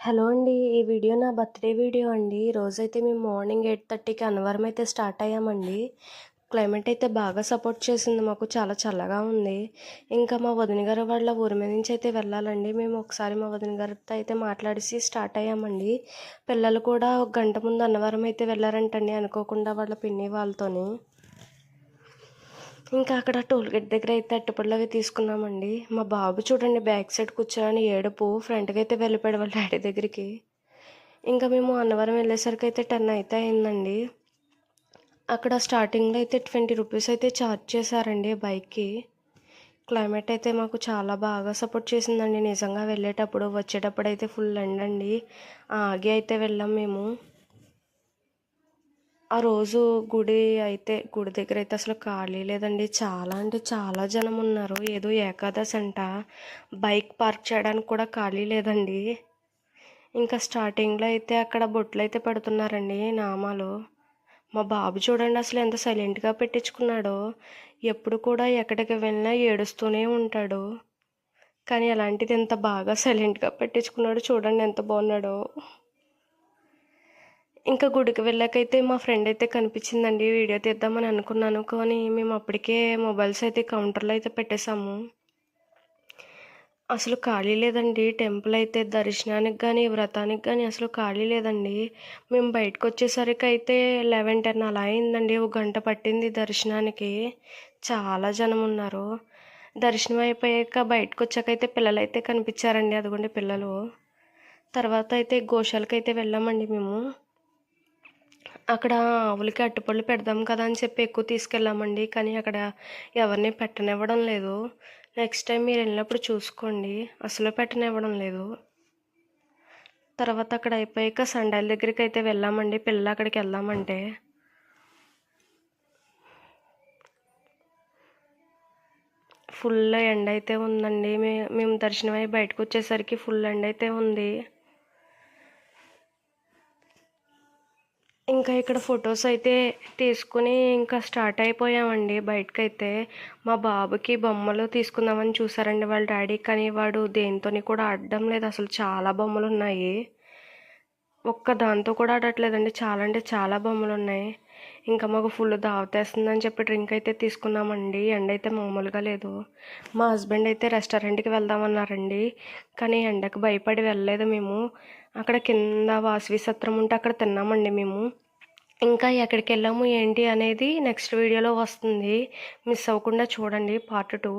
Hello అండి. ఈ video నా బర్త్‌డే వీడియో అండి. ఈరోజైతే మేము మార్నింగ్ 8:30కి అన్నవరం అయితే స్టార్ట్ అయ్యామండి. క్లైమేట్ అయితే బాగా సపోర్ట్ చేసింది మాకు. చాలా చల్లగా ఉంది. ఇంకా మా వదిన గారు వాళ్ళ ఊరి మీద నుంచి అయితే వెళ్ళాలండి. మేము ఒకసారి మా వదిన గారితో అయితే మాట్లాడేసి స్టార్ట్ అయ్యామండి. పిల్లలు కూడా ఒక గంట ముందు అన్నవరం అయితే వెళ్ళారంటండి అనుకోకుండా వాళ్ళ పిన్ని వాళ్ళతోని. ఇంకా అక్కడ టోల్గేట్ దగ్గర అయితే అరటిపళ్ళు అవి తీసుకున్నామండి. మా బాబు చూడండి బ్యాక్ సైడ్ కూర్చొని ఏడుపు. ఫ్రంట్‌కి అయితే వెళ్ళిపోయాడు వాళ్ళ డాడీ దగ్గరికి. ఇంకా మేము అన్నవరం వెళ్ళేసరికి అయితే 10 అయితే అయిందండి. అక్కడ స్టార్టింగ్‌లో అయితే 20 రూపీస్ అయితే ఛార్జ్ చేశారండి బైక్‌కి. క్లైమేట్ అయితే మాకు చాలా బాగా సపోర్ట్ చేసిందండి నిజంగా వెళ్ళేటప్పుడు. వచ్చేటప్పుడు అయితే ఫుల్ ఎండండి. ఆగి అయితే వెళ్ళాం మేము. ఆ రోజు గుడి దగ్గర అయితే అసలు ఖాళీ లేదండి. చాలా అంటే చాలా జనం ఉన్నారు. ఏదో ఏకాదశి అంట. బైక్ పార్క్ చేయడానికి కూడా ఖాళీ లేదండి. ఇంకా స్టార్టింగ్‌లో అయితే అక్కడ బొట్లయితే పెడుతున్నారండి నామాలు. మా బాబు చూడండి అసలు ఎంత సైలెంట్‌గా పెట్టించుకున్నాడో. ఎప్పుడు కూడా ఎక్కడికి వెళ్ళినా ఏడుస్తూనే ఉంటాడు. కానీ అలాంటిది ఎంత బాగా సైలెంట్‌గా పెట్టించుకున్నాడో చూడండి ఎంత బాగున్నాడో. ఇంకా గుడికి వెళ్ళాకైతే మా ఫ్రెండ్ అయితే కనిపించిందండి. వీడియో తీద్దామని అనుకున్నాను. కానీ మేము అప్పటికే మొబైల్స్ అయితే కౌంటర్‌లో అయితే పెట్టేసాము. అసలు ఖాళీ లేదండి. టెంపుల్ అయితే దర్శనానికి గానీ, వ్రతానికి గానీ అసలు ఖాళీ లేదండి. మేము బయటకొచ్చేసరికయితే 11, 10 అలా అయిందండి. ఒక గంట పట్టింది దర్శనానికి. చాలా జనమున్నారు. దర్శనం అయిపోయాక బయటకొచ్చాకైతే పిల్లలైతే కనిపించారండి. అదిగోండి పిల్లలు. తర్వాత అయితే గోశాలకైతే వెళ్ళామండి మేము. అక్కడ ఆవులకి అరటిపళ్ళు పెడదాం కదా అని చెప్పి ఎక్కువ తీసుకెళ్ళామండి. కానీ అక్కడ ఎవరిని పెట్టనివ్వడం లేదు. నెక్స్ట్ టైం మీరు వెళ్ళినప్పుడు చూసుకోండి. అసలు పెట్టనివ్వడం లేదు. తర్వాత అక్కడ అయిపోయాక సండాయిల దగ్గరికి అయితే వెళ్ళామండి. పిల్లలు అక్కడికి వెళ్దామంటే ఫుల్ ఎండ అయితే ఉందండి. మేము దర్శనం అయ్యి బయటకు వచ్చేసరికి ఫుల్ ఎండ అయితే ఉంది. ఇంకా ఇక్కడ ఫొటోస్ అయితే తీసుకుని ఇంకా స్టార్ట్ అయిపోయామండి బయటకైతే. మా బాబుకి బొమ్మలు తీసుకుందామని చూసారండి వాళ్ళ డాడీ. కానీ వాడు దేనితోని కూడా ఆడడం లేదు. అసలు చాలా బొమ్మలు ఉన్నాయి. ఒక్క దాంతో కూడా ఆడట్లేదండి. చాలా అంటే చాలా బొమ్మలు ఉన్నాయి. ఇంకా మాకు ఫుల్ దావతేస్తుందని చెప్పి డ్రింక్ అయితే తీసుకున్నామండి. ఎండ అయితే మామూలుగా లేదు. మా హస్బెండ్ అయితే రెస్టారెంట్కి వెళ్దామన్నారండి. కానీ ఎండకు భయపడి వెళ్ళలేదు మేము. అక్కడ కింద వాసవి సత్రం ఉంటే అక్కడ తిన్నామండి మేము. ఇంకా ఎక్కడికి వెళ్ళాము ఏంటి అనేది నెక్స్ట్ వీడియోలో వస్తుంది. మిస్ అవ్వకుండా చూడండి పార్ట్ 2.